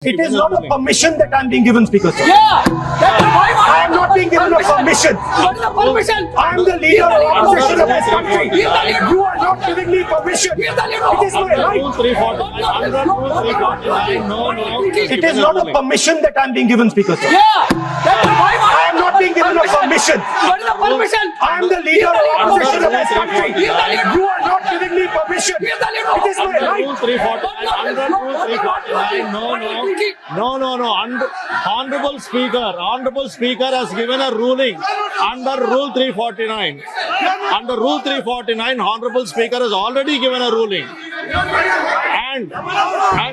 It is not a permission that I'm being given, Speaker, sir. Yeah, that's why I am not being given a permission. What is the permission? I am the leader of opposition of this country. He is the leader. You are not giving me permission. He is the leader. It is my right. It is not a permission that I'm being given, Speaker, sir. Yeah, that's why I am not being given a permission. What is the permission? I am the leader of opposition of this country. He is the leader. You are not giving me permission. He is the leader. It is my right. No. Honorable Speaker has given a ruling under Rule 349. Under Rule 349, Honorable Speaker has already given a ruling. And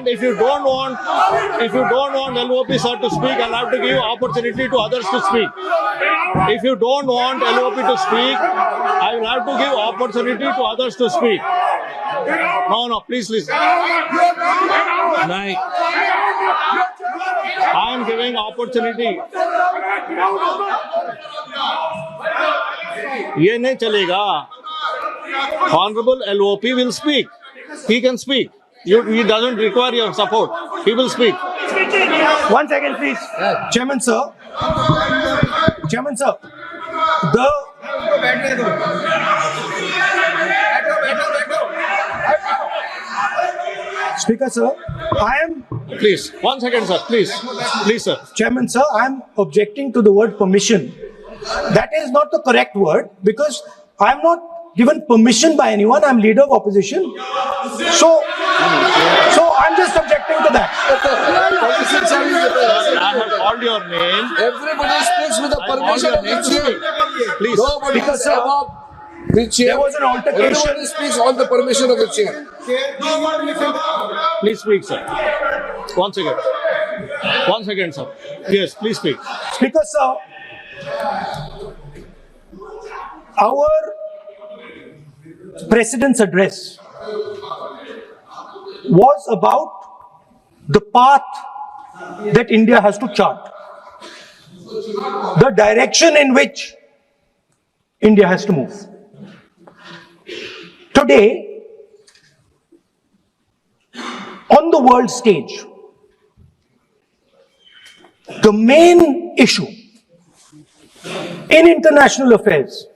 if you don't want LOP sir to speak, I'll have to give opportunity to others to speak. If you don't want LOP to speak, I will have to give opportunity to others to speak. No, please listen. Right. I am giving opportunity. ये नहीं चलेगा. Honorable LOP will speak. He can speak. He doesn't require your support. He will speak. 1 second, please. Chairman, sir. The Speaker, sir, I am. Please, 1 second, sir. Please, sir. Chairman, sir, I am objecting to the word permission. That is not the correct word because I am not given permission by anyone. I am leader of opposition. So I'm just objecting to that. I have called your name. Everybody speaks with the permission of the chair. Please. Nobody Because, is sir, above the chair. there was an altercation. Everybody speaks on the permission of the chair. Please speak, sir. 1 second. 1 second, sir. Yes, please speak. Speaker, sir, our President's address was about the path that India has to chart, the direction in which India has to move. Today, on the world stage, the main issue in international affairs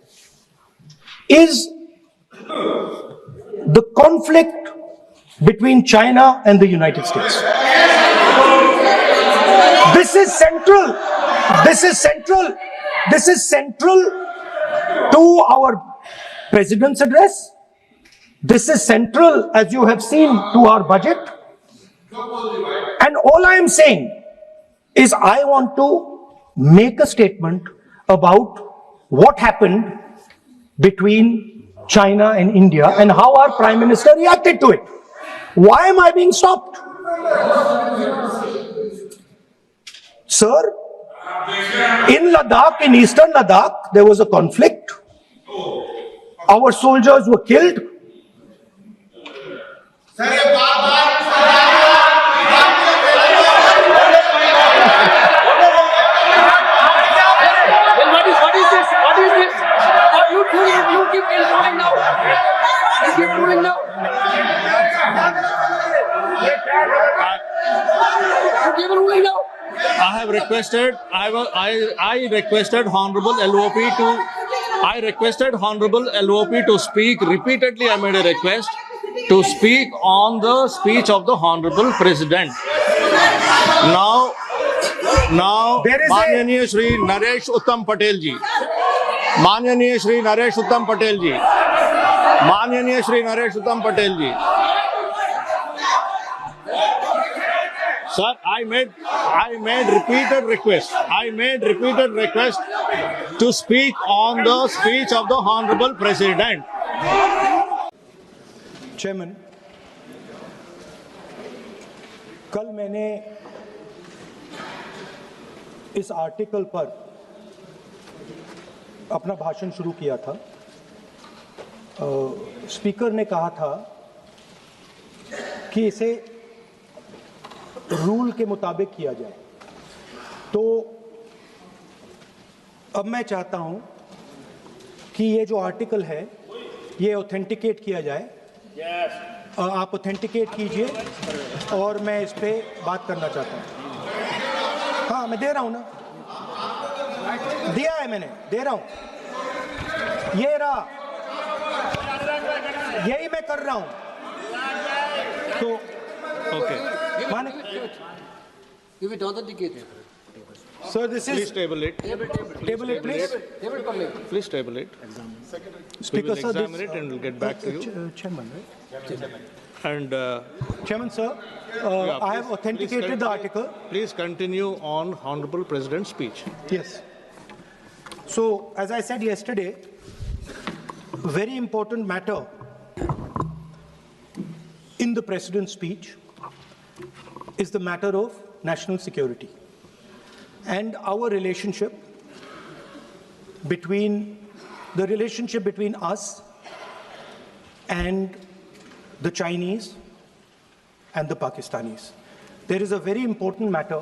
is the conflict between China and the United States. This is central. This is central to our President's address. This is central, as you have seen, to our budget. And all I am saying is I want to make a statement about what happened between China and India and how our Prime Minister reacted to it. Why am I being stopped? Sir, in Ladakh, in eastern Ladakh, there was a conflict. Our soldiers were killed. What is this? You keep ruling now. You keep ruling now. You keep ruling now. I have requested. I requested Honorable LOP to. I requested Honorable LOP to speak repeatedly. I made a request to speak on the speech of the Honorable President. Now, There is माननीय श्री नरेश उत्तम पटेल जी, माननीय श्री नरेश उत्तम पटेल जी, माननीय श्री नरेश उत्तम पटेल जी. Sir, I made repeated requests. I made repeated requests to speak on the speech of the Honorable President. Chairman, कल मैंने इस article पर अपना भाषण शुरू किया था. स्पीकर ने कहा था कि इसे रूल के मुताबिक किया जाए. तो अब मैं चाहता हूं कि ये जो आर्टिकल है ये ऑथेंटिकेट किया जाए. आप ऑथेंटिकेट कीजिए और मैं इस पे बात करना चाहता हूँ। हाँ, मैं दे रहा हूँ ना, दिया है मैंने, दे रहा हूँ, ये रहा, यही मैं कर रहा हूँ। तो Okay. माने Give it authenticated. Sir, this Please is table it. Table it please. Table it for me. Please table it. We Speaker will sir, examine it and we'll get back to you. Chairman, right? And Chairman sir, yeah, I have please authenticated the article. Please continue on Honorable President's speech. Yes. So, as I said yesterday, very important matter in the President's speech is the matter of national security and our relationship between us and the Chinese and the Pakistanis. There is a very important matter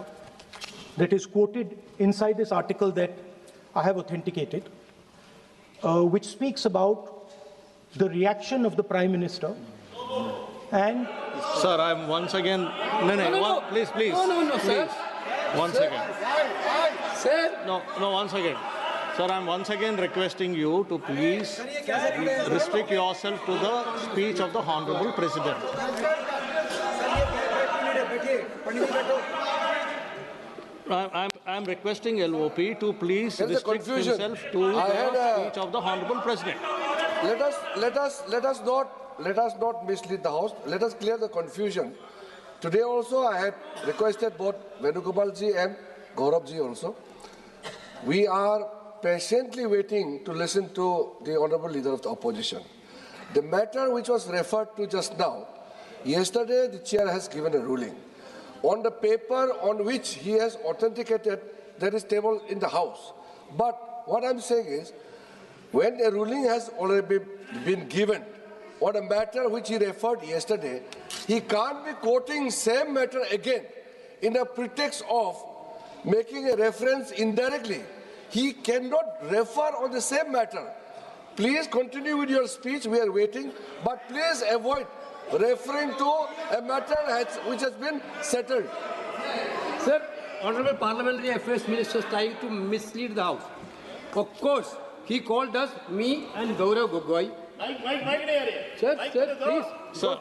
that is quoted inside this article that I have authenticated, which speaks about the reaction of the Prime Minister and Sir, I'm once again. No. Please. No, sir. One second. Sir, No, one second. Sir, I'm once again requesting you to please restrict yourself to the speech of the Honorable President. I'm requesting LOP to please There's a restrict confusion. himself to I had the a- speech of the Honorable President. Let us not mislead the House. Let us clear the confusion. Today also I had requested both Venugopalji and Gauravji also. We are patiently waiting to listen to the Honorable Leader of the Opposition. The matter which was referred to just now, yesterday the Chair has given a ruling. On the paper on which he has authenticated, there is table in the House. But what I'm saying is, when a ruling has already been given on a matter which he referred yesterday, he can't be quoting same matter again in a pretext of making a reference indirectly. He cannot refer on the same matter. Please continue with your speech, we are waiting, but please avoid referring to a matter which has been settled. Sir, Honorable Parliamentary Affairs Minister is trying to mislead the House. Of course, he called us, me and Gaurav Gogoi. Sir, please. Sir,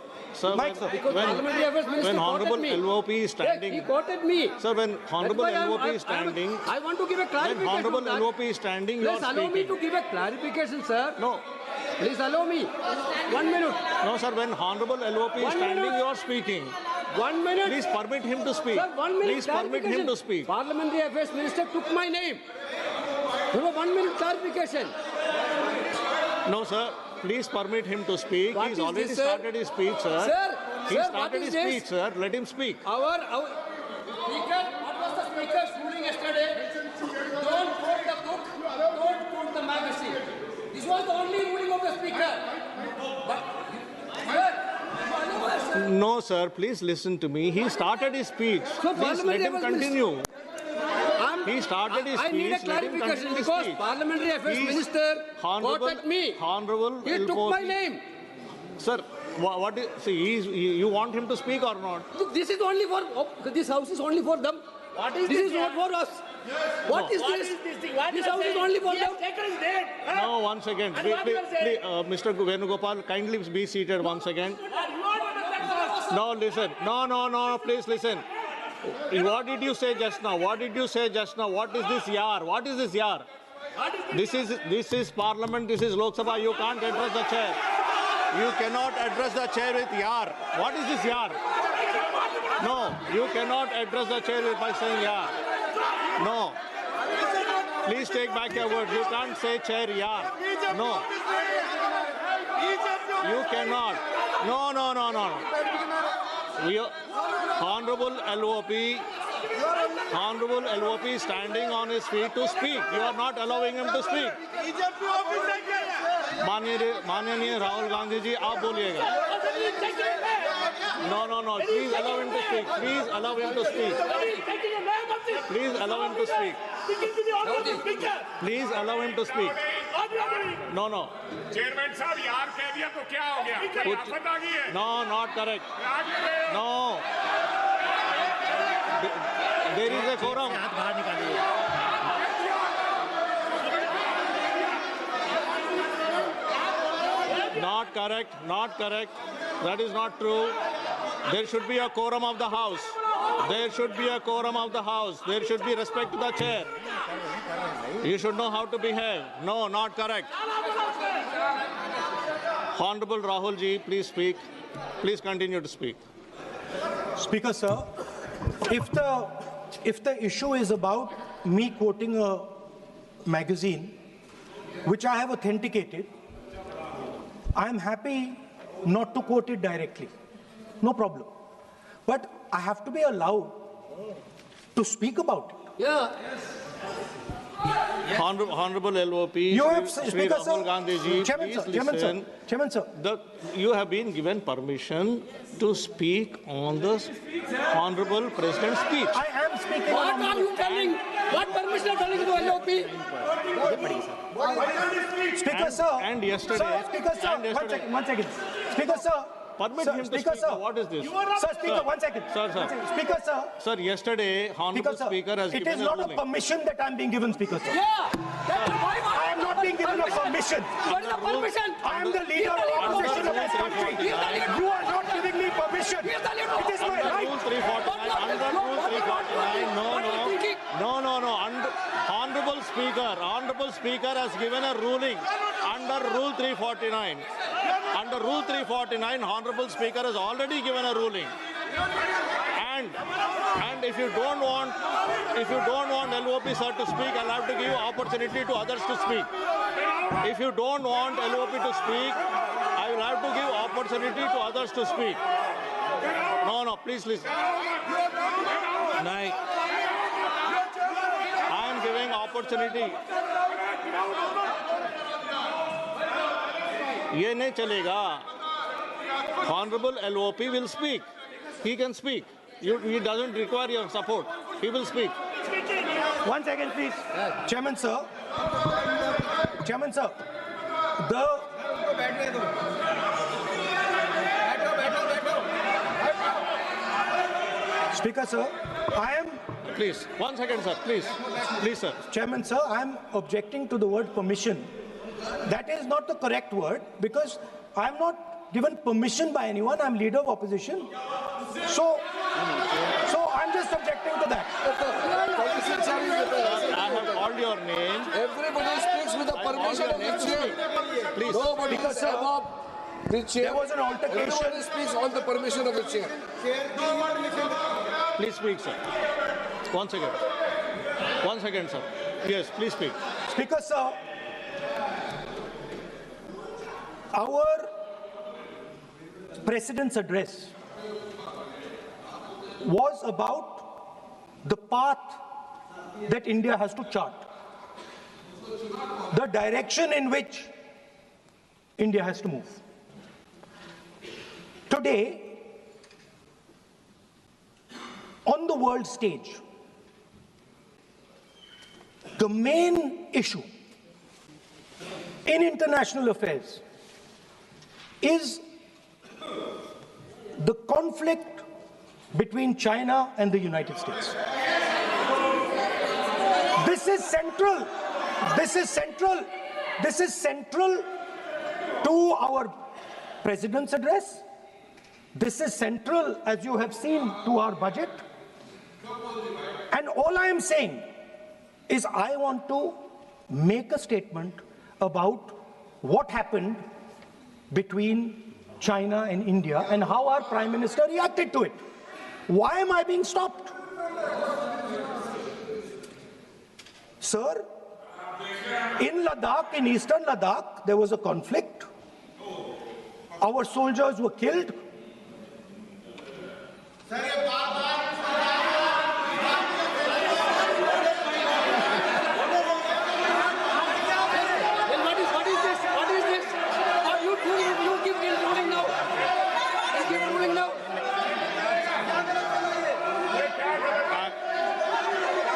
Because Parliamentary Affairs Minister when Honorable quoted me. LOP is Yes, standing, he quoted me. sir, when That's Honorable why LOP is standing, I want to give a when clarification. Honorable on that. LOP is standing, you are Please allow me speaking. to give a clarification, sir. No, Please allow me. 1 minute. no, sir, when Honorable LOP is 1 standing, minute. you are speaking. 1 minute. Please permit him to speak. Sir, 1 minute. Please permit him to speak. Parliamentary Affairs Minister took my name. You know, 1 minute clarification. No, sir. Please permit him to speak. What He's is already this, sir? started his speech, sir. Sir, He sir, started what is his this? speech, sir. Let him speak. Our Speaker, what was the Speaker's ruling yesterday? Don't quote the book, don't quote the magazine. This was the only ruling of the Speaker. But, sir, No, sir. Please listen to me. He started his speech. So Please let him Parliamentary continue. He started his I need a speech. Let him clarification continue his because speech. Parliamentary Affairs He's Minister Honorable- quoted me. Honorable He took LOP. my name. Sir, what is, see, you want him to speak or not? Look, this is only for, this house is only for them. What is This this is not here? for us. What is What this? is this thing? What This you are house is saying? only for He them. has taken his date. Huh? No, once again. And what you are saying? Mr. Venugopal, kindly be seated once again. You are not understanding. No, listen. No, please listen. What did you say just now? What did you say just now? What is this yar? What is this yar? What is this? This is Parliament. This is Lok Sabha. You can't address the chair. You cannot address the chair with yar. What is this yar? No, you cannot address the chair by saying yar. No. Please take back your words. You can't say chair yar. No. You cannot. No. Honorable LOP is standing on his feet to speak. You are not allowing him to speak. माननीय राहुल गांधी जी आप बोलिएगा. No. Please allow him to speak. Please allow him to speak. Taking the name of this. Please allow him to speak. Speaking to the honorable speaker. Please allow him to speak. All No, no. Chairman साहब यार कह दिया तो क्या हो गया? कोई आफत आ गई है? No, not correct. राज में No. There is a quorum. Not correct, not correct. That is not true. There should be a quorum of the house. There should be a quorum of the house. There should be respect to the chair. You should know how to behave. No, not correct. Honorable Rahul ji, please speak. Please continue to speak. Speaker, sir, if the issue is about me quoting a magazine, which I have authenticated, I am happy not to quote it directly. No problem. But I have to be allowed to speak about it. Yeah. Honorable LOP, You have, Shri Speaker, Rahul sir. Gandhi ji, Chairman, please sir. Chairman, sir. listen. Chairman, sir. You have been given permission to speak on the Honorable President's speech. I am speaking What on are you telling? What permission are telling to LOP? Speaker, sir. and yesterday- Sir, Speaker, sir. and yesterday- One second. Speaker, sir. Permit Sir, him to Speaker, speak. sir. What is this? Sir, Speaker, Sir. 1 second. Sir, sir. 1 second. Speaker, sir. Sir, yesterday, Honorable Speaker, sir. Speaker has It is given a not a ruling. permission that I'm being given, Speaker, sir. Yeah. I am not being given a permission. What is the permission? I am the leader of opposition of this country. You are not giving me permission. He is the leader of It is my Under right. Rule 349, under Rule 349, no. Honorable Speaker has given a ruling under Rule 349. Under Rule 349, Honorable Speaker has already given a ruling. And if you don't want LOP sir to speak, I'll have to give opportunity to others to speak. If you don't want LOP to speak, I will have to give opportunity to others to speak. No, please listen. I am giving opportunity. ये नहीं चलेगा. Honorable LOP will speak. He can speak. He doesn't require your support. He will speak. 1 second, please. Chairman, sir. Chairman, sir. Speaker, sir. I am, Please, 1 second, sir. Please, sir. Chairman, sir, I am objecting to the word permission. That is not the correct word because I am not given permission by anyone. I'm leader of opposition. So I'm just objecting to that. Permission service with the- I have called your name. Everybody speaks with the permission of the chair. Please. Nobody is Because, sir, above the chair. there was an altercation. Everybody speaks on the permission of the chair. Please speak, sir. 1 second. 1 second, sir. Yes, please speak. Speaker, sir, our President's address was about the path that India has to chart, the direction in which India has to move. Today, on the world stage, the main issue in international affairs is the conflict between China and the United States. This is central. This is central. This is central to our President's address. This is central, as you have seen, to our budget. And all I am saying is I want to make a statement about what happened between China and India and how our Prime Minister reacted to it. Why am I being stopped? Sir, in Ladakh, in eastern Ladakh, there was a conflict. Our soldiers were killed. Then what is this? What is this? Are you doing? You give me ruling now. You give ruling now.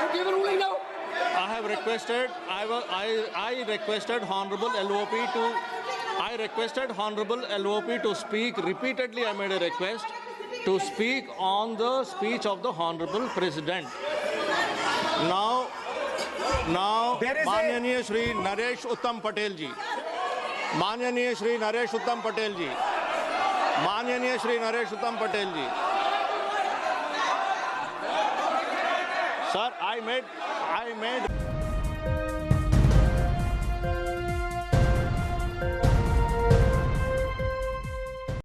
You give ruling now. I have requested I requested Honorable LOP to speak. Repeatedly, I made a request to speak on the speech of the Honorable President. Now, There is a- माननीय श्री नरेश उत्तम पटेल जी, माननीय श्री नरेश उत्तम पटेल जी, माननीय श्री नरेश उत्तम पटेल जी. Sir, I made